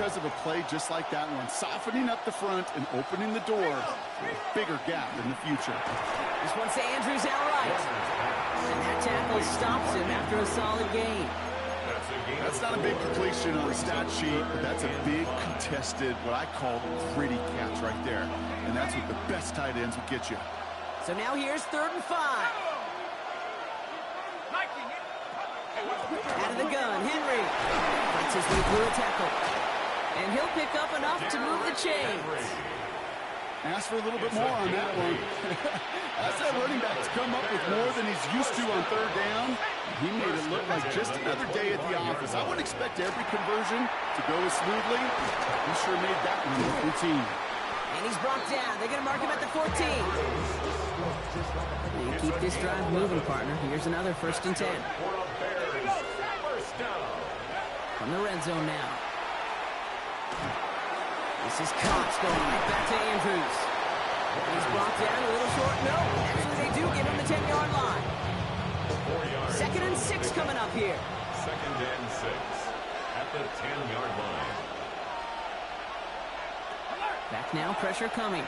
because of a play just like that one, softening up the front and opening the door for a bigger gap in the future. This one's to Andrews outright. And that tackle stops him after a solid gain. That's not a big completion on the stat sheet, but that's a big contested, what I call gritty catch right there. And that's what the best tight ends will get you. So now here's 3rd and 5. Out of the gun, Henry fights his way through a tackle. And he'll pick up enough to move the chains. Ask for a little bit more on that one. As that running back's come up with more than he's used to on 3rd down, he made it look like just another day at the office. I wouldn't expect every conversion to go as smoothly. He sure made that one look routine. And he's brought down. They're going to mark him at the 14. And keep this drive moving, partner. Here's another 1st and 10. From the red zone now. This is Cox going right back to Andrews. He's brought down a little short. No, actually they do give him the 10-yard line. 2nd and 6 coming up here. 2nd and 6 at the 10-yard line. Back now, pressure coming.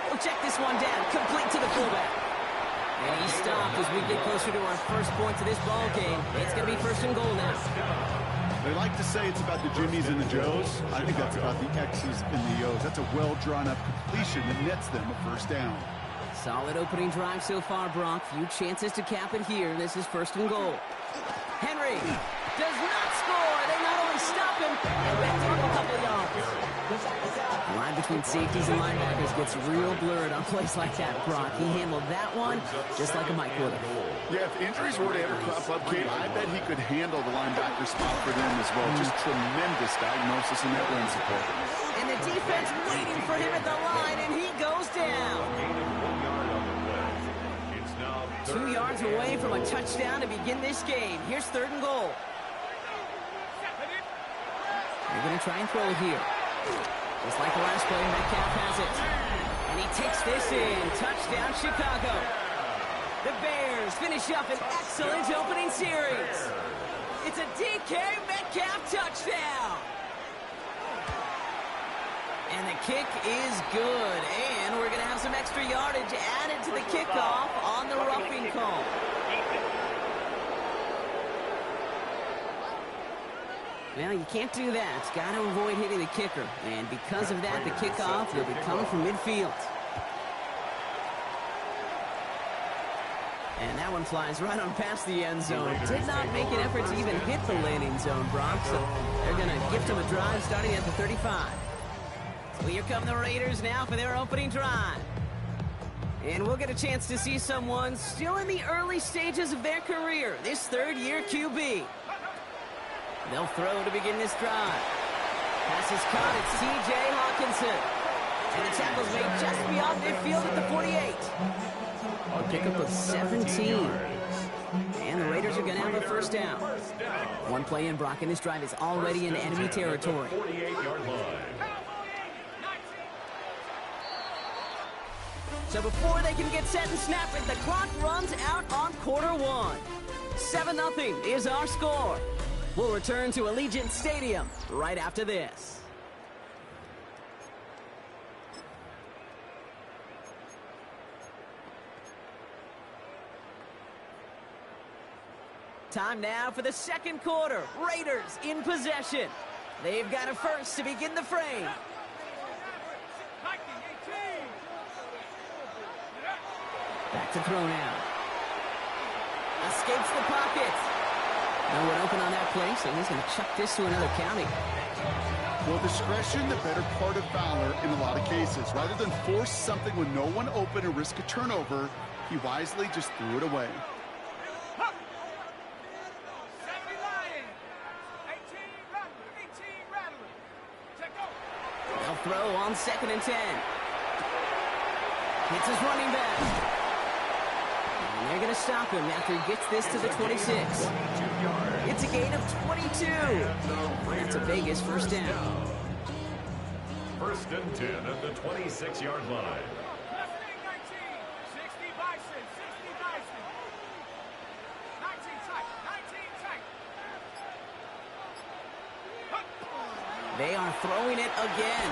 We'll check this one down. Complete to the fullback. And he stopped as we get closer to our first point to this ball game. It's going to be 1st and goal now. They like to say it's about the Jimmies and the Joes. I think that's about the X's and the O's. That's a well-drawn-up completion that nets them a 1st down. Solid opening drive so far, Brock. Few chances to cap it here. This is 1st and goal. Henry does not score. They not only stop him, they back him a couple yards. The line between safeties and linebackers gets real blurred on plays like that, Brock. He handled that one just like a Mike would have. Yeah, if injuries were to ever crop up, Kate, I bet he could handle the linebacker spot for them as well. Just tremendous diagnosis in that run support. And the defense waiting for him at the line, and he goes down. 2 yards away from a touchdown to begin this game. Here's 3rd and goal. They're going to try and throw it here. Just like the last play, Metcalf has it. And he takes this in. Touchdown, Chicago. The Bears finish up an excellent opening series. It's a DK Metcalf touchdown. And the kick is good. And we're going to have some extra yardage added to the kickoff on the roughing call. Well, you can't do that. Got to avoid hitting the kicker. And because of that, the kickoff will be coming from midfield. And that one flies right on past the end zone. Did not make an effort to even hit the landing zone, Brock. So they're going to gift him a drive starting at the 35. So here come the Raiders now for their opening drive. And we'll get a chance to see someone still in the early stages of their career, this 3rd-year QB. They'll throw to begin this drive. Pass is caught. It's T.J. Hawkinson. And the tackle's made just beyond midfield at the 48. A pickup of 17. And the Raiders are going to have a 1st down. One play in, Brock, and this drive is already in enemy territory. 48-yard line. So before they can get set and snap it, the clock runs out on quarter 1. 7-0 is our score. We'll return to Allegiant Stadium right after this. Time now for the 2nd quarter. Raiders in possession. They've got a 1st to begin the frame. Back to throw now. Escapes the pocket. No one open on that play, so he's going to chuck this to another county. Well, discretion, the better part of valor in a lot of cases. Rather than force something with no one open and risk a turnover, he wisely just threw it away. They'll throw on 2nd and 10. Hits his running back. And they're going to stop him after he gets this to the 26. It's a gain of 22. That's a Vegas 1st down. 1st and 10 at the 26-yard line. They are throwing it again.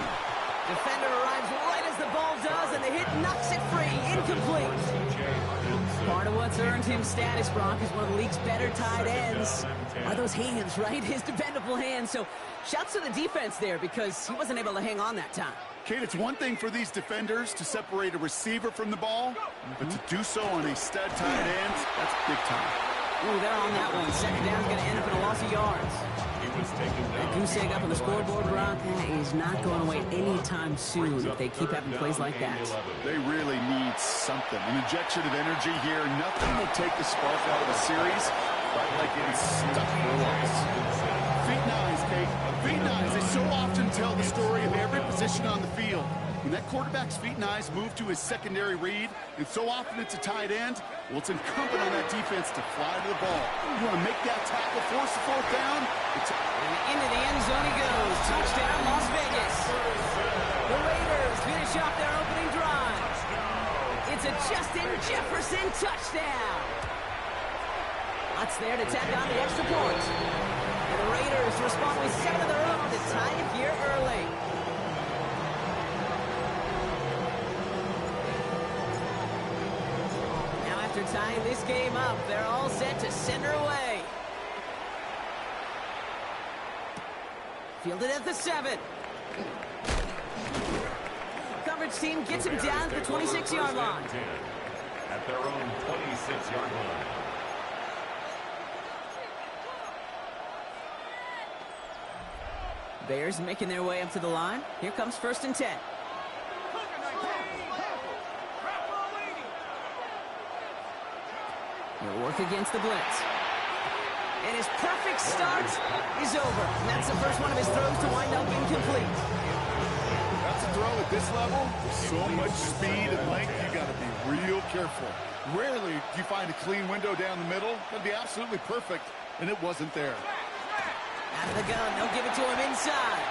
Defender arrives right as the ball does, and the hit knocks it free. Incomplete. Part of what's earned him status, Brock, is one of the league's better tight ends. Are those hands, right? His dependable hands. So shouts to the defense there because he wasn't able to hang on that time. Kate, it's one thing for these defenders to separate a receiver from the ball, but to do so on a stud tight end, that's big time. Ooh, they're on that one. Second down's going to end up in a loss of yards. That goose egg up on the scoreboard, Brock, that is not going away anytime soon if they keep having plays like that. They really need something. An injection of energy here. Nothing will take the spark out of the series, but like getting stuck for a loss. Feet nines, Kate. Feet nines. They so often tell the story of every position on the field. When that quarterback's feet and eyes move to his secondary read, and so often it's a tight end, well, it's incumbent on that defense to fly to the ball. You want to make that tackle, force the fourth down. And into the end zone he goes. Touchdown, Las Vegas. The Raiders finish off their opening drive. It's a Justin Jefferson touchdown. Lots there to tack on the extra point. And the Raiders respond with 7 of their own to tie it here early. After tying this game up, they're all set to send her away. Fielded at the 7. Coverage team gets him down to the 26-yard line. At their own 26-yard line. Bears making their way up to the line. Here comes 1st and 10. He'll work against the blitz. And his perfect start is over. And that's the first one of his throws to wind up incomplete. That's a throw at this level. So much speed and length, you got to be real careful. Rarely do you find a clean window down the middle. That'd be absolutely perfect, and it wasn't there. Out of the gun, they'll give it to him inside.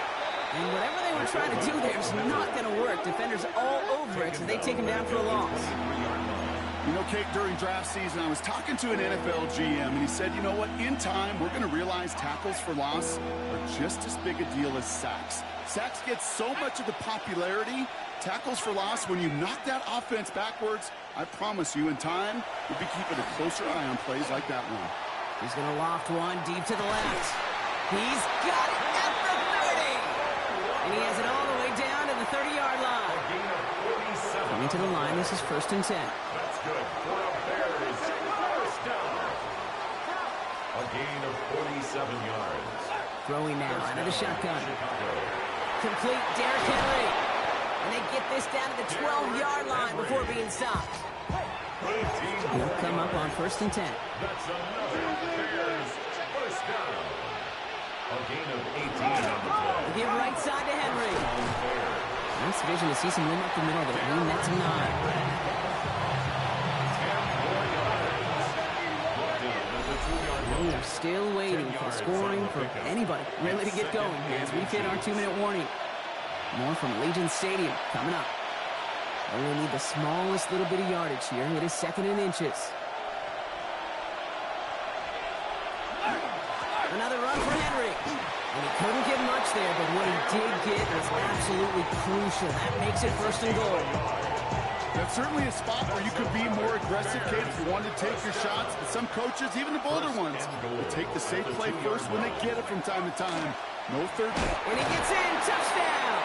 And whatever they were trying to do there is not going to work. Defenders all over it, so they take him down for a loss. You know, Kate, during draft season, I was talking to an NFL GM, and he said, you know what, in time, we're going to realize tackles for loss are just as big a deal as sacks. Sacks get so much of the popularity. Tackles for loss, when you knock that offense backwards, I promise you, in time, we'll be keeping a closer eye on plays like that one. He's going to loft one deep to the left. He's got it at the 30. And he has it all the way down to the 30-yard line. Coming to the line, this is 1st and 10. That's good for the Bears. First down. A gain of 47 yards. Throwing now out of the shotgun. Complete Derrick Henry. And they get this down to the 12-yard line before being stopped. He'll come up on 1st and 10. That's another Bears first down. A gain of 18 on the play. Give right side to Henry. Nice vision to see some room up the middle there. That's a 9. We are still waiting for scoring for anybody really to get going as we hit our 2-minute warning. More from Legion Stadium coming up. Only need the smallest little bit of yardage here. It is 2nd and inches. Another run for Henry. And he couldn't get much there, but what he did get was absolutely crucial. That makes it 1st and goal. That's certainly a spot where you could be more aggressive, Kate, if you want to take your shots. But some coaches, even the bolder ones, will take the safe play first when they get it from time to time. No third. And he gets in. Touchdown.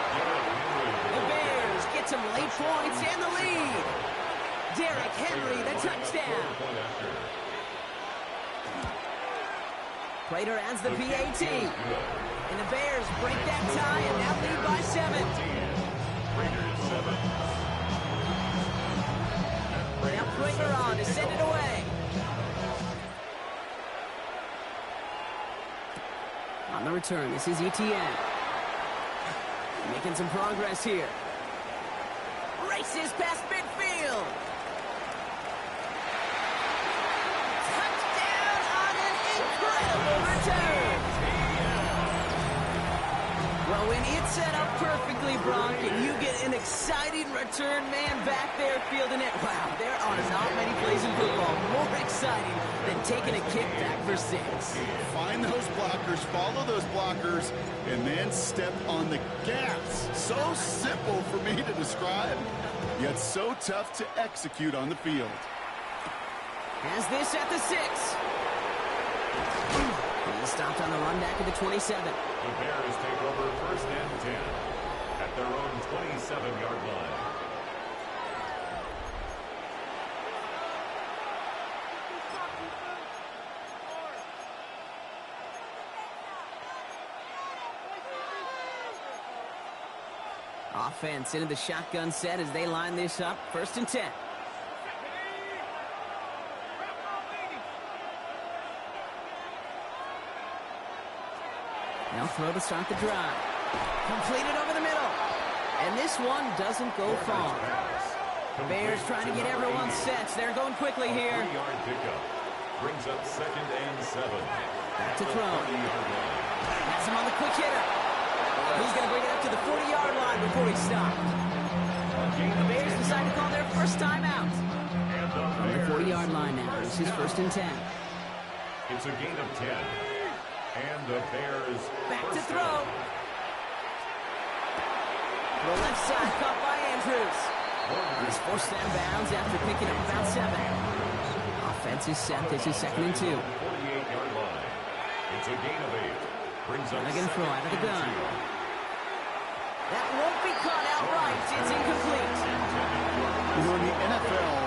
The Bears get some late points and the lead. Derrick Henry, the touchdown. Prater adds the PAT. And the Bears break that tie and now lead by 7. Raiders 7. Now Prater on to send it away. On the return, this is ETN. Making some progress here. Races past midfield. Touchdown on an incredible return. Well, when it's set up perfectly, Brock, and you get an exciting return man back there fielding it, wow, there are not many plays in football more exciting than taking a kick back for 6. Find those blockers, follow those blockers, and then step on the gas. So simple for me to describe, yet so tough to execute on the field. Has this at the 6. He stopped on the run back at the 27. The Bears take over 1st and 10 at their own 27-yard line. Offense into the shotgun set as they line this up. 1st and 10. They'll throw to start the drive. Completed over the middle. And this one doesn't go far. Bears trying to get everyone set. They're going quickly here. 3-yard pickup brings up 2nd and 7. Back to throw. Has him on the quick hitter. He's going to bring it up to the 40-yard line before he stopped. The Bears decide to call their first timeout. On the 40-yard line now. This is 1st and 10. It's a gain of 10. And the Bears back to throw. The left side caught by Andrews. He's forced out of bounds after picking up about 7. Offense is set. This is 2nd and 2. 48-yard line. It's a gain of 8. Brings up they're going to throw out of the gun. 2. That won't be caught outright. It's incomplete. You know, in the NFL,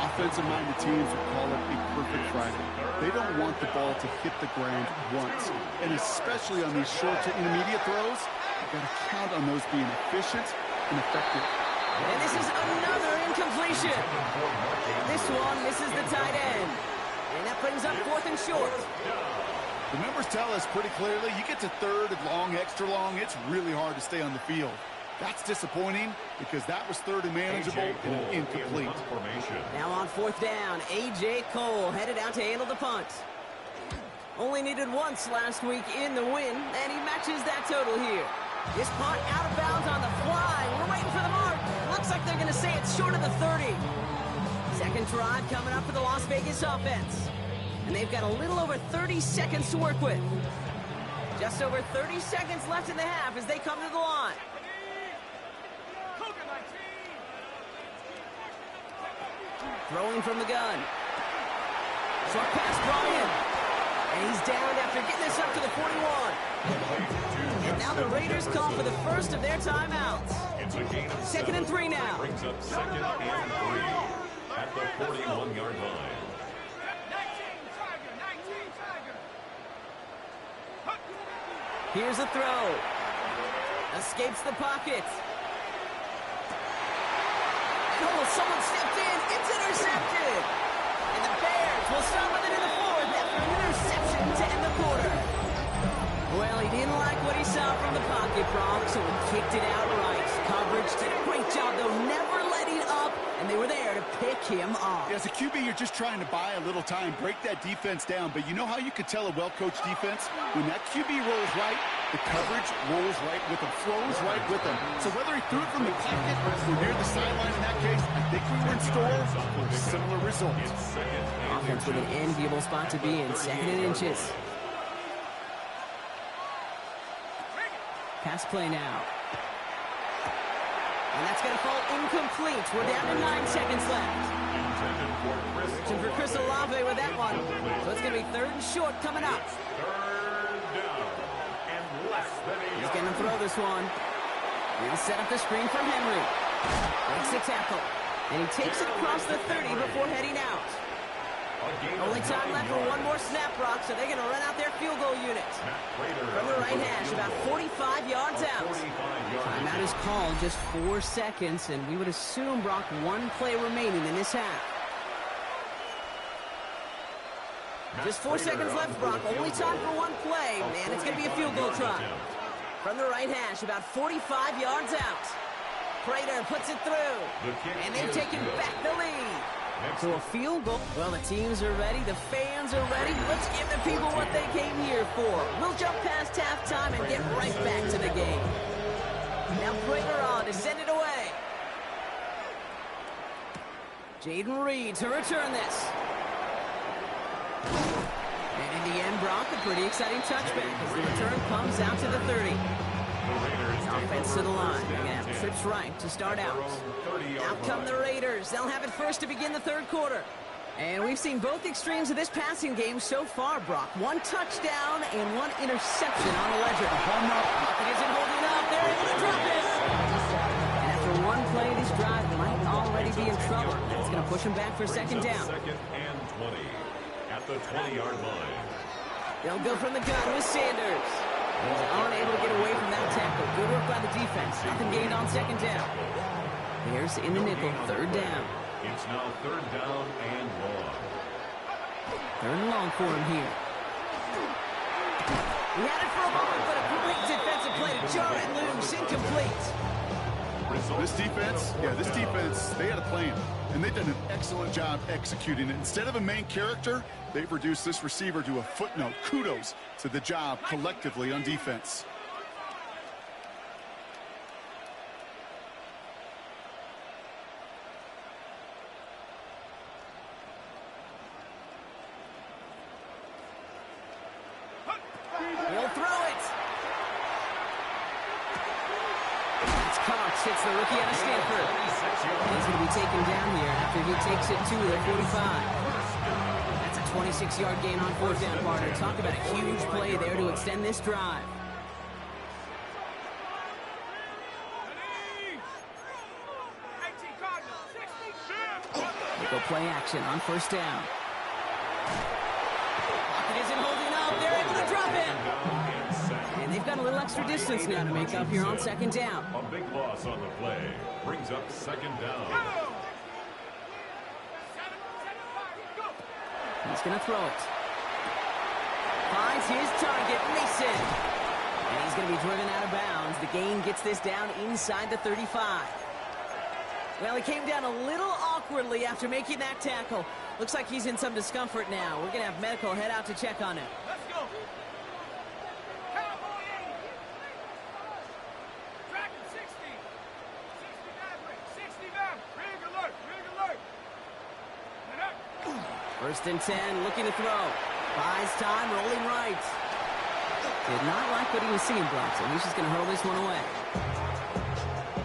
offensive-minded teams would call it a perfect Friday. They don't want the ball to hit the ground once. And especially on these short to intermediate throws, you've got to count on those being efficient and effective. And this is another incompletion. This one misses the tight end. And that brings up 4th and short. The numbers tell us pretty clearly, you get to 3rd and long, extra long, it's really hard to stay on the field. That's disappointing because that was 3rd and manageable and incomplete. Now on 4th down, A.J. Cole headed out to handle the punt. Only needed once last week in the win, and he matches that total here. This punt out of bounds on the fly. We're waiting for the mark. Looks like they're going to say it's short of the 30. 2nd drive coming up for the Las Vegas offense. And they've got a little over 30 seconds to work with. Just over 30 seconds left in the half as they come to the line. Throwing from the gun. Short pass brought in. And he's down after getting this up to the 41. And now the Raiders call for the first of their timeouts. 2nd and 3 now. Brings up 2nd and 3 at the 41-yard line. Here's a throw. Escapes the pocket. Oh, someone stepped in. It's intercepted. And the Bears will start with it in the 4th after an interception to end the quarter. Well, he didn't like what he saw from the pocket, Brock, so he kicked it outright. Coverage did a great job, though, never letting up, and they were there to pick him off. As a QB, you're just trying to buy a little time, break that defense down, but you know how you could tell a well-coached defense? When that QB rolls right, the coverage rolls right with him, flows right with him. So whether he threw it from the pocket or near the sideline in that case, I think we were in store for a similar result. Offense with an enviable spot to be in, 2nd and inches. Pass play now. And that's going to fall incomplete. We're down to 9 seconds left. Searching for Chris Olave with that one. So it's going to be 3rd and short coming up. 3rd down and less than 8 yards. He's going to throw this one. He'll set up the screen from Henry. Breaks the tackle. And he takes it across the 30 before heading out. Only time left for one more snap, Brock, so they're going to run out their field goal unit. From the right hash, about 45 yards out. Timeout is called, just 4 seconds, and we would assume, Brock, 1 play remaining in this half. Just 4 seconds left, Brock. Only time for 1 play, and it's going to be a field goal try. From the right hash, about 45 yards out. Prater puts it through, and they've taken back the lead. So a field goal. Well, the teams are ready. The fans are ready. Let's give the people what they came here for. We'll jump past halftime and get right back to the game. Now Prater on to send it away. Jaden Reed to return this. And in the end, Brock, a pretty exciting touchback as the return comes out to the 30. Offense to the line. They're going to have trips right to start out. Out come the Raiders. They'll have it first to begin the third quarter. And we've seen both extremes of this passing game so far, Brock. One touchdown and one interception on the ledger. Pocket isn't holding up. They're able to drop it. And after one play, this drive might already be in trouble. That's going to push them back for second down. Second and 20 at the 20-yard line. They'll go from the gun with Sanders. He's unable to get away from that tackle. Good work by the defense. Nothing gained on second down. Bears in the nickel, third down. It's now third down and long. Third and long for him here. He had it for a moment, but a complete defensive play to jar it loose. Incomplete. This defense, they had a plan, and they've done an excellent job executing it. Instead of a main character, they've reduced this receiver to a footnote. Kudos to the job collectively on defense. He'll throw it. Cox hits the rookie out of Stanford. He's going to be taken down here after he takes it to the 45. That's a 26-yard gain on fourth down, partner. Talk about a huge play there to extend this drive. Go play action on first down. Pocket isn't holding up. They're able to drop it. And they've got a little extra distance now to make up here on second down. A big loss on the play brings up second down. He's going to throw it. Finds his target, Mason. And he's going to be driven out of bounds. The gain gets this down inside the 35. Well, he came down a little awkwardly after making that tackle. Looks like he's in some discomfort now. We're going to have medical head out to check on him. Let's go. Tracking 60. 60 back. 60 back. Rig alert. Rig alert. First and 10, looking to throw. Buys time, rolling right. Did not like what he was seeing, Brock, so he's just going to hurl this one away.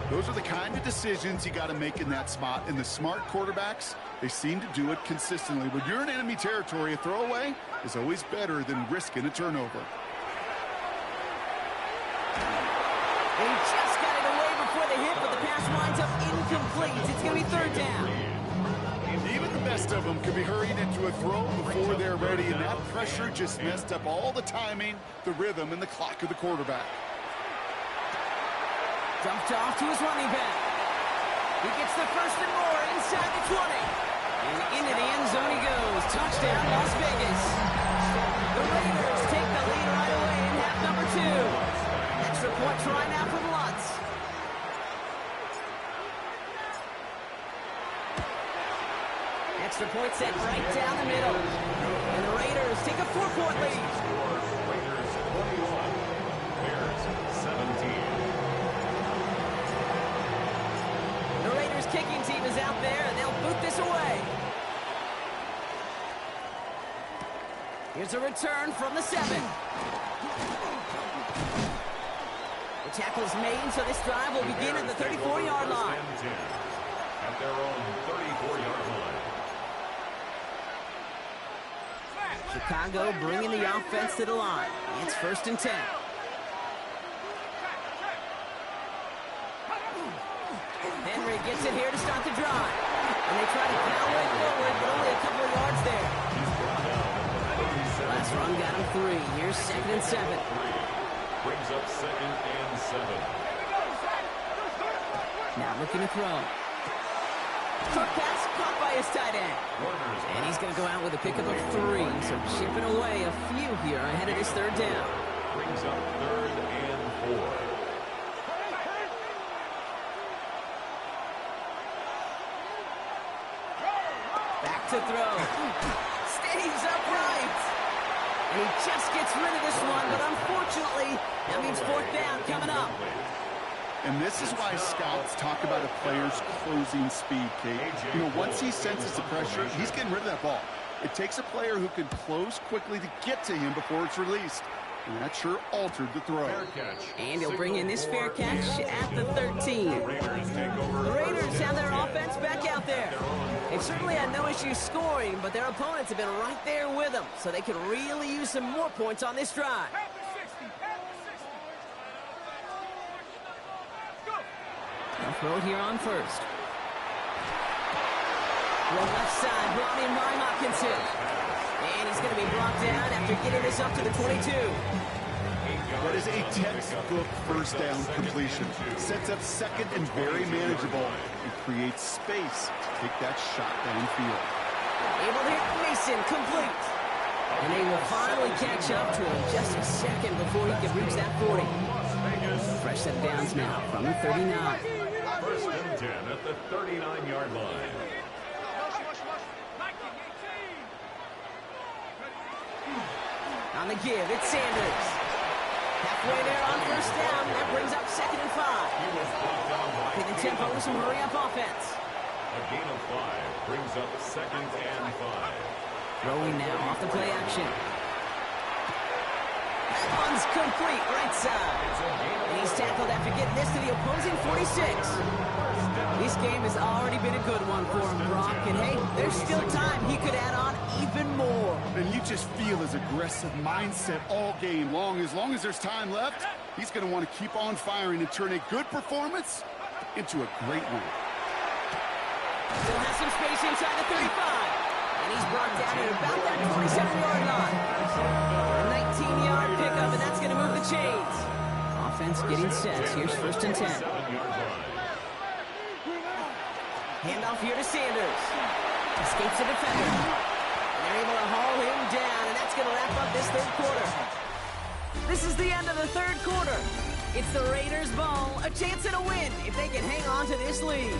Those are the kind of decisions you got to make in that spot. And the smart quarterbacks, they seem to do it consistently. When you're in enemy territory, a throwaway is always better than risking a turnover. He just got it away before the hit, but the pass winds up incomplete. It's going to be third down. Even the best of them can be hurried into a throw before they're ready, and that pressure just messed up all the timing, the rhythm, and the clock of the quarterback. Dumped off to his running back. He gets the first and more inside the 20. And into the end zone he goes. Touchdown, Las Vegas. The Raiders take the lead right away in half number 2. Extra point try now for the Lutz. Extra point set right down the middle. And the Raiders take a 4-point lead. Raiders 21, Bears 17. The Raiders kicking team is out there, and they'll boot this away. Here's a return from the 7. The tackle's made, so this drive will begin at the 34-yard line. At their own 34-yard line. Chicago bringing the offense to the line. It's first and 10. Henry gets it here to start the drive. And they try to power it forward, but only a couple of yards there. Last run got him 3. Here's second and 7. Brings up second and 7. Now looking to throw. Short pass caught by his tight end. And he's going to go out with a pickup of 3. So chipping away a few here ahead of this third down. Brings up third and 4. to throw. Stays upright. And he just gets rid of this one, but unfortunately, that means fourth down coming up. And this is why scouts talk about a player's closing speed, Kate. You know, once he senses the pressure, he's getting rid of that ball. It takes a player who can close quickly to get to him before it's released. And that sure altered the throw. And he'll bring in this fair catch at the 13. The Raiders have their offense back out there. They've certainly had no issues scoring, but their opponents have been right there with them, so they could really use some more points on this drive. They'll throw it here on first. The left side, brought in by Hopkinson. And he's going to be brought down after getting this up to the 22. That is a textbook first down completion. Sets up second and very manageable and creates space to take that shot downfield. Able to hit Mason, complete. And they will finally catch up to him just a second before he can reach that 40. Fresh set of downs now from the 39. First and 10 at the 39-yard line. On the give, it's Sanders. Halfway there on first down. That brings up second and 5. Taking the tempo with some hurry-up offense. A gain of 5 brings up second and 5. Throwing now off the play action. That one's complete, right side. And he's tackled after getting this to the opposing 46. This game has already been a good one for him, Brock. And hey, there's still time he could add on even more. And you just feel his aggressive mindset all game long. As long as there's time left, he's going to want to keep on firing and turn a good performance into a great one. Still has some space inside the 35. And he's brought down at about that 27-yard line. A 19-yard pickup, and that's going to move the chains. Offense getting set. Here's first and 10. Handoff here to Sanders. Escapes the defender. And they're able to haul him down, and that's going to wrap up this third quarter. This is the end of the third quarter. It's the Raiders' ball, a chance at a win if they can hang on to this lead.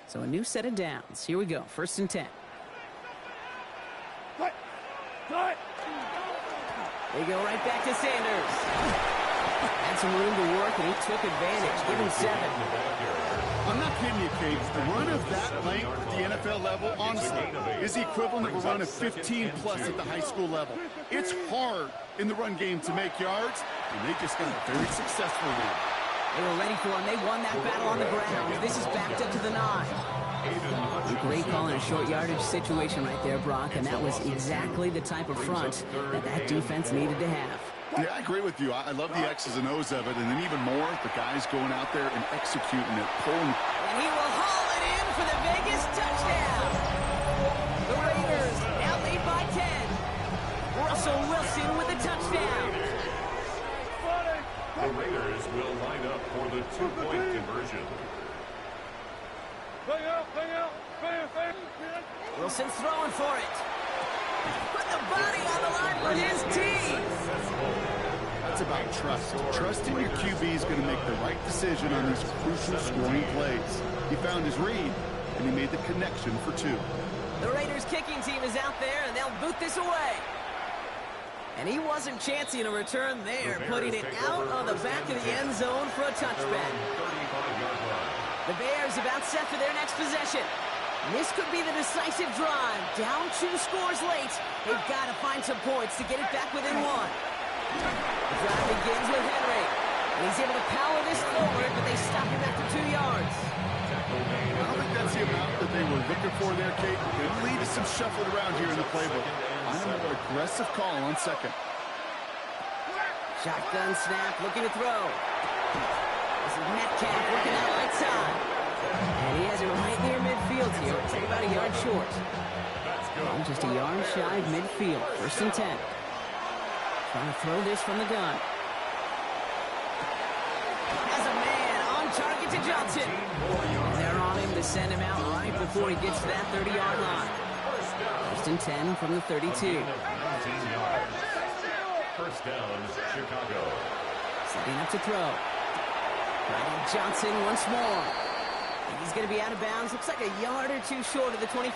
So a new set of downs. Here we go. First and 10. They go right back to Sanders. Had some room to work, and he took advantage. Give him 7. I'm not kidding you, Kate. The run of that length at the NFL level, honestly, is the equivalent of a run of 15-plus at the high school level. It's hard in the run game to make yards, and they just got a very successful one. They were ready for him. They won that battle on the ground. This is backed up to the 9. A great call in a short yardage situation right there, Brock, and that was exactly the type of front that defense needed to have. Yeah, I agree with you. I love the X's and O's of it, and then even more, the guys going out there and executing it, pulling. And he will haul it in for the Vegas touchdown. The Raiders now lead by 10. Russell Wilson with a touchdown. The Raiders will line up for the two-point conversion. Wilson's throwing for it. Put the body on the line for his team. That's about trust. Trusting your QB is going to make the right decision on these crucial scoring plays. He found his read, and he made the connection for 2. The Raiders kicking team is out there, and they'll boot this away. And he wasn't chancing a return there, putting it out of the back of the end zone for a touchback. The Bears about set for their next possession. This could be the decisive drive. Down 2 scores late. They've got to find some points to get it back within 1. The drive begins with Henry. And he's able to power this forward, but they stop him after 2 yards. I don't think that's the amount that they were looking for there, Kate. It'll lead to some shuffling around here in the playbook. I'm an aggressive call on second. Shotgun snap, looking to throw. This is Metcalf working out right side. And he has it right near midfield here. It's about a yard short. I'm just a yard shy of midfield. First and 10. Trying to throw this from the gun. Has a man on target to Johnson. And they're on him to send him out right before he gets to that 30-yard line. First and 10 from the 32. First down, Chicago. Setting up to throw. Riding Johnson once more. And he's going to be out of bounds. Looks like a yard or two short of the 25.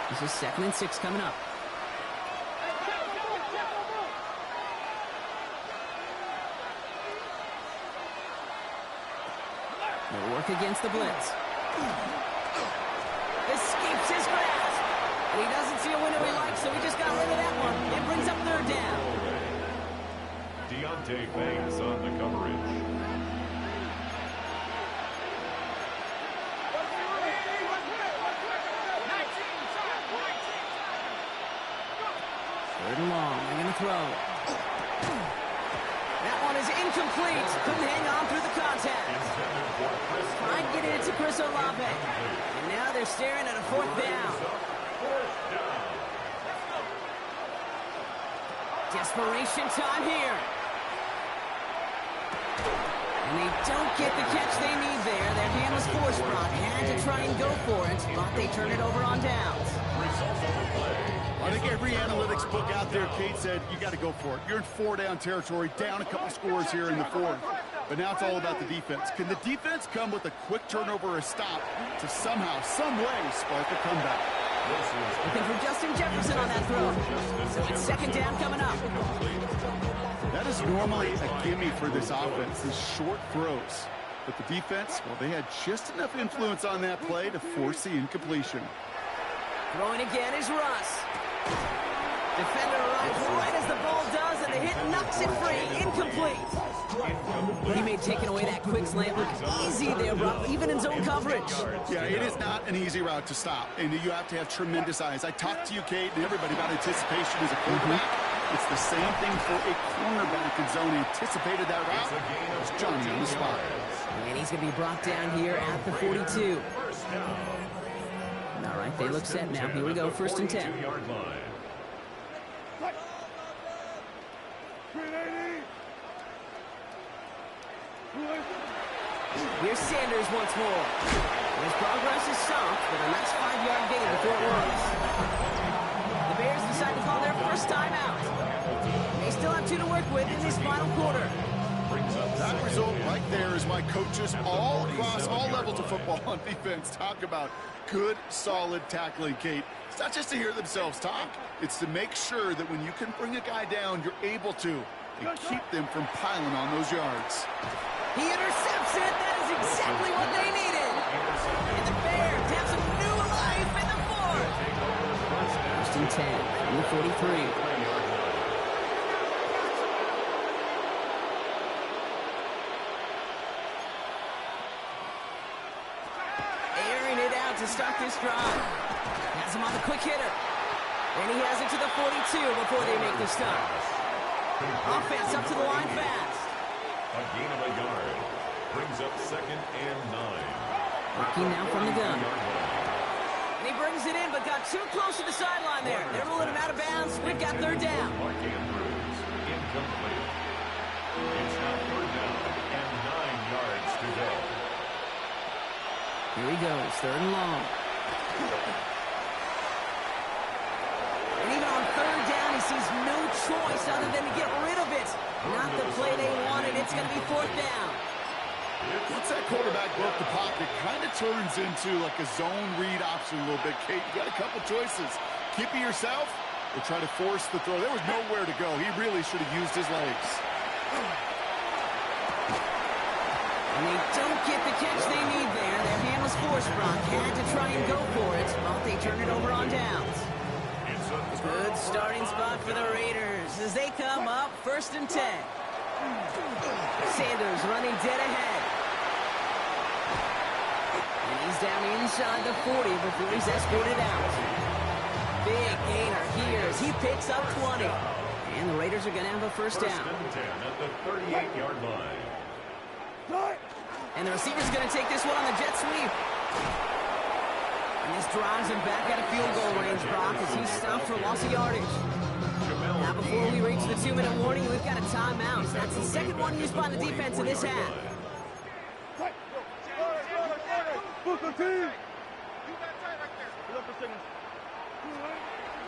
This is 2nd and 6 coming up. They'll work against the blitz. Escapes his grasp. And he doesn't see a window he likes, so he just got rid of that one. It brings up 3rd down. Deontay Banks on the coverage. Third and long. They're going to throw. That one is incomplete. Couldn't hang on through the contact. Tried to get it to Chris Olave. And now they're staring at a 4th down. Desperation time here. And they don't get the catch they need there. Their hand was forced, Brock. Had to try and go for it, but they turn it over on downs. I think every analytics book out there, Kate, said you got to go for it. You're in 4-down territory, down a couple scores here in the 4th. But now it's all about the defense. Can the defense come with a quick turnover or a stop to somehow, some way, spark a comeback? Looking for Justin Jefferson on that throw. So it's 2nd down coming up. That is normally a gimme for this offense, these short throws. But the defense, well, they had just enough influence on that play to force the incompletion. Throwing again is Russ. Defender arrives right as the ball does, and the hit knocks it free. Incomplete. He may taking away that quick slant look easy there, Brock, even in zone coverage. Yeah, it is not an easy route to stop, and you have to have tremendous eyes. I talked to you, Kate, and everybody about anticipation as a quarterback. It's the same thing for a cornerback in zone. Anticipated that route. It's Johnny on the spot. And he's going to be brought down here at the 42. All right, they look set now. Here we go, 1st and 10. Here's Sanders once more. His progress is soft, but a nice 5-yard gain before it works. The Bears decide to call their first timeout. They still have 2 to work with in this final quarter. That result right there is why coaches all across all levels of football on defense talk about good, solid tackling, Kate. It's not just to hear themselves talk. It's to make sure that when you can bring a guy down, you're able to, and keep them from piling on those yards. He intercepts it. That is exactly what they needed. And the Bears have some new life in the 4th. 1st and 10 from the 43. To start this drive. Has him on the quick hitter. And he has it to the 42 before they make the stop. Offense up to the line fast. A gain of a yard. Brings up 2nd and 9. Working now from the gun. And he brings it in, but got too close to the sideline there. They're rolling him out of bounds. We've got 3rd down. Mark Andrews, incomplete. It's now 3rd down and 9 yards to go. Here he goes, 3rd and long. And even on 3rd down, he sees no choice other than to get rid of it. Not the play they wanted. It's going to be 4th down. Once that quarterback broke the pocket, kind of turns into like a zone read option a little bit, Kate. You got a couple choices. Keep it yourself or try to force the throw. There was nowhere to go. He really should have used his legs. And they don't get the catch they need there. Their hand was forced, Brock. Had to try and go for it, but they turn it over on downs. Good starting spot for the Raiders as they come up 1st and 10. Sanders running dead ahead. And he's down inside the 40 before he's escorted out. Big gainer here as he picks up 20. And the Raiders are going to have a 1st down. 1st and 10 at the 38-yard line. And the receiver's going to take this one on the jet sweep. And this drives him back out of field goal range, Brock, as he's stopped for loss of yardage. Now, before we reach the 2-minute warning, we've got a timeout. That's the 2nd one used by the defense in this half.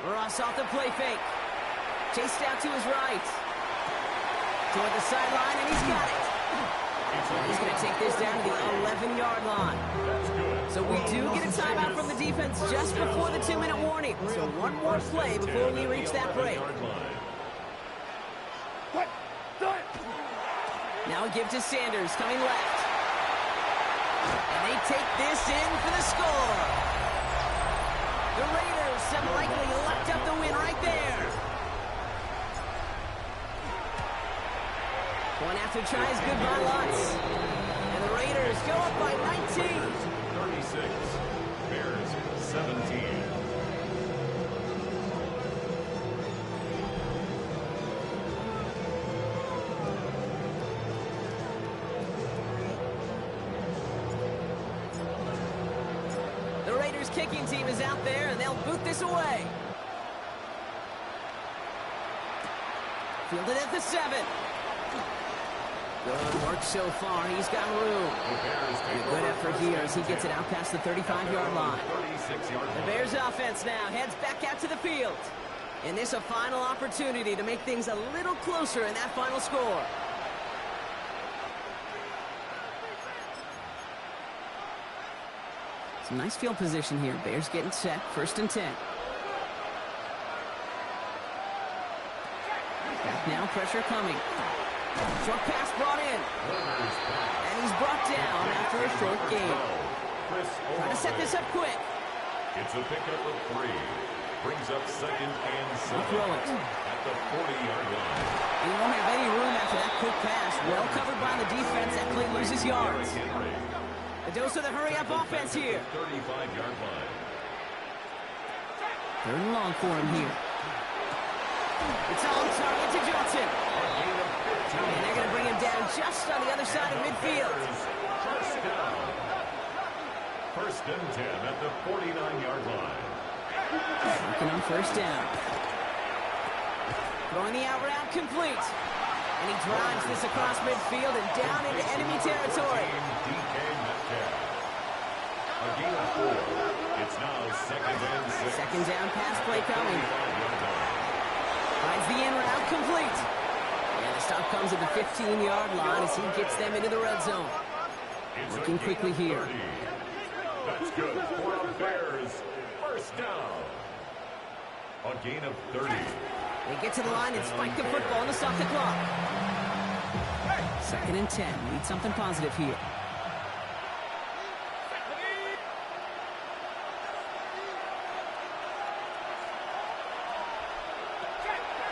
Ross off the play fake. Chased out to his right. Toward the sideline, and he's got it. He's going to take this down to the 11-yard line. So we do get a timeout from the defense just before the 2-minute warning. So one more play before we reach that break. Now a give to Sanders, coming left. And they take this in for the score. The Raiders have likely locked up the win right there. One after tries, good by Lutz. And the Raiders go up by 19. 36, Bears 17. The Raiders kicking team is out there, and they'll boot this away. Fielded at the 7. Good work so far. He's got room. And a good effort here as he gets it out past the 35-yard line. The Bears offense now heads back out to the field. And this a final opportunity to make things a little closer in that final score. Some nice field position here. Bears getting set. 1st and 10. Back now, pressure coming. Short pass brought in. And he's brought down after a short gain. Trying to set this up quick. It's a pickup of 3. Brings up 2nd and 7 at the 40-yard line. He won't have any room after that quick pass. Well covered by the defense. That play loses yards. A dose of the hurry-up offense here. 35-yard line. 3rd and long for him here. It's on target to Johnson. And they're going to bring him down just on the other side of midfield. First down. 1st and 10 at the 49-yard line. Working on 1st down. Throwing the out route complete. And he drives this across midfield and down into enemy territory. DK Metcalf. A gain of 4. It's now 2nd and 6. 2nd down pass play coming. Finds the in route complete. And the stop comes at the 15-yard line as he gets them into the red zone. Working quickly here. That's good for the Bears. 1st down. A gain of 30. They get to the line and spike the football and stop the clock. 2nd and 10. Need something positive here.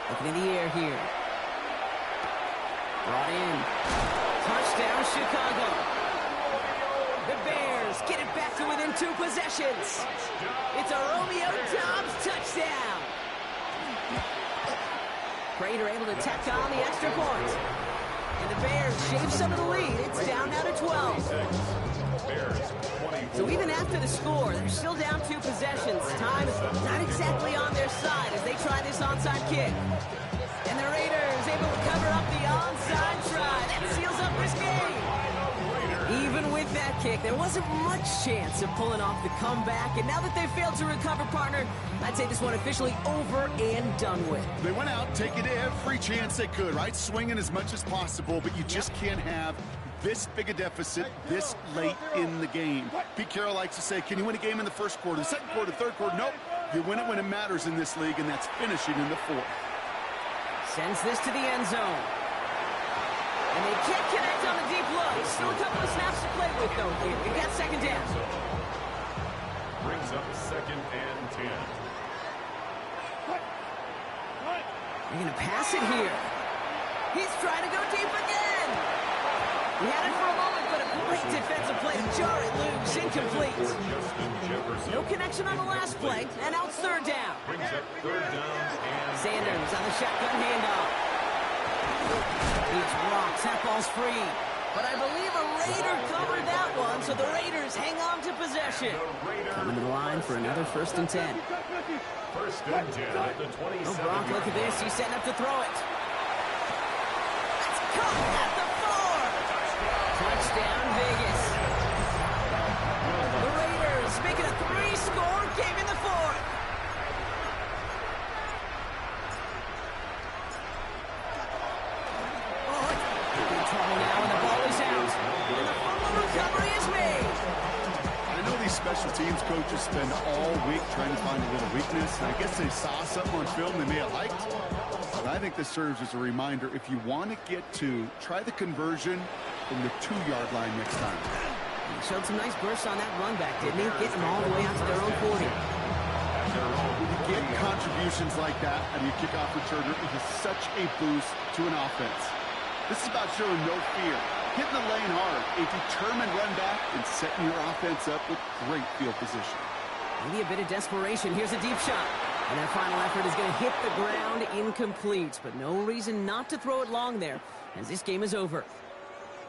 Looking in the air here. Brought in. Touchdown, Chicago. The Bears get it back to within 2 possessions. It's a Romeo Doubs touchdown. Prater able to tack on the extra point. And the Bears shave some of the lead. It's down now to 12. So even after the score, they're still down 2 possessions. Time is not exactly on their side as they try this onside kick. And the Raiders able to cover up the onside try. That seals up this game. Even with that kick, there wasn't much chance of pulling off the comeback. And now that they've failed to recover, partner, I'd say this one officially over and done with. They went out taking every chance they could, right? Swinging as much as possible, but you just can't have this big a deficit this late in the game. Pete Carroll likes to say, can you win a game in the 1st quarter, the 2nd quarter, 3rd quarter? Nope. You win it when it matters in this league, and that's finishing in the 4th. Sends this to the end zone. And they can't connect on the deep look. Still a couple of snaps to play with, though, here. We've got 2nd down. Brings up 2nd and 10. They're going to pass it here. He's trying to go deep again. He had it for a moment, but a great defensive play to jar it loose. Incomplete. No connection on the last play, and now it's 3rd down. Brings up 3rd down and Sanders on the shotgun handoff. Each rocks, that ball's free. But I believe a Raider covered that one, so the Raiders hang on to possession. Coming to the line for another 1st and 10. 1st and 10 at the 27. Oh, Brock, look at this. He's setting up to throw it. That's caught at the 4. Touchdown, Vegas. The Raiders making a 3-score game in the 4th. special teams coaches spend all week trying to find a little weakness. And I guess they saw something on film they may have liked. But I think this serves as a reminder, if you want to get to, try the conversion from the 2-yard line next time. He showed some nice bursts on that run back, didn't he? Getting them all the way out to their own 40. When you get contributions like that out of your kickoff returner, it is such a boost to an offense. This is about showing no fear, hitting the lane hard, a determined run back, and setting your offense up with great field position. Maybe a bit of desperation. Here's a deep shot. And that final effort is going to hit the ground incomplete. But no reason not to throw it long there, as this game is over.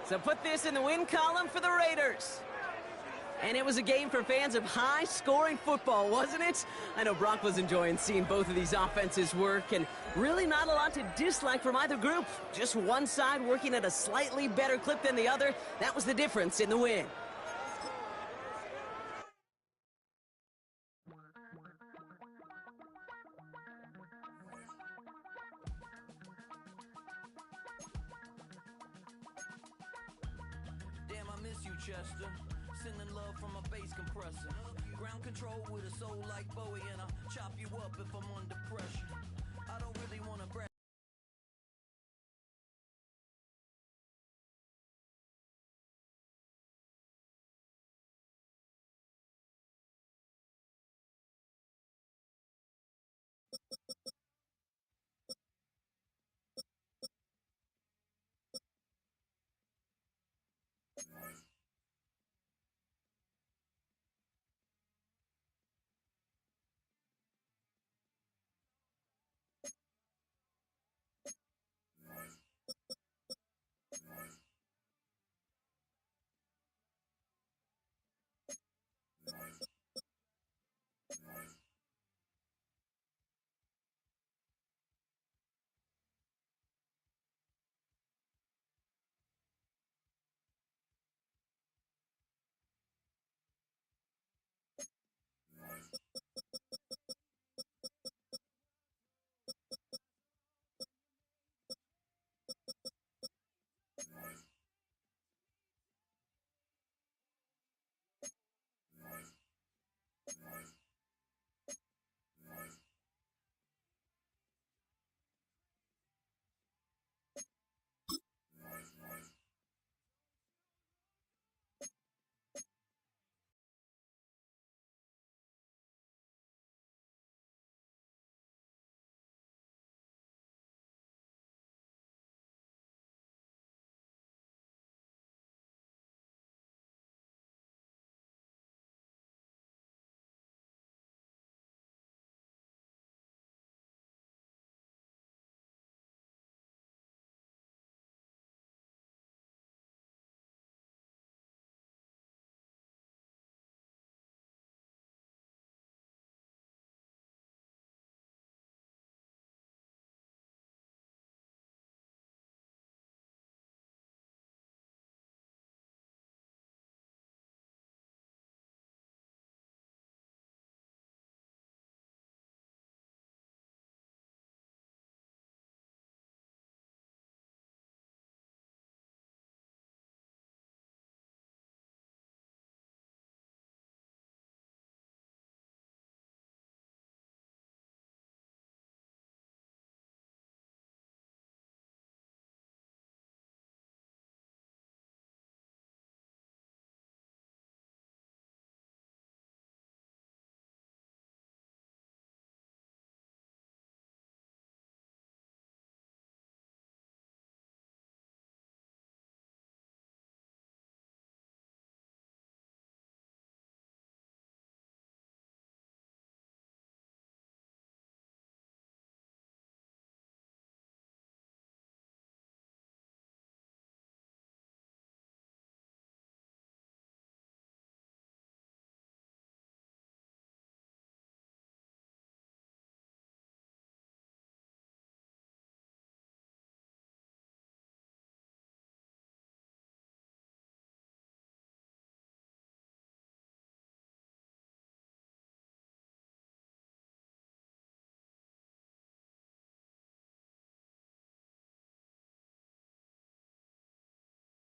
So put this in the win column for the Raiders. And it was a game for fans of high-scoring football, wasn't it? I know Brock was enjoying seeing both of these offenses work, and really not a lot to dislike from either group. Just one side working at a slightly better clip than the other. That was the difference in the win. Damn, I miss you, Chester. Sending love from a bass compressor. Ground control with a soul like Bowie, and I'll chop you up if I'm under pressure.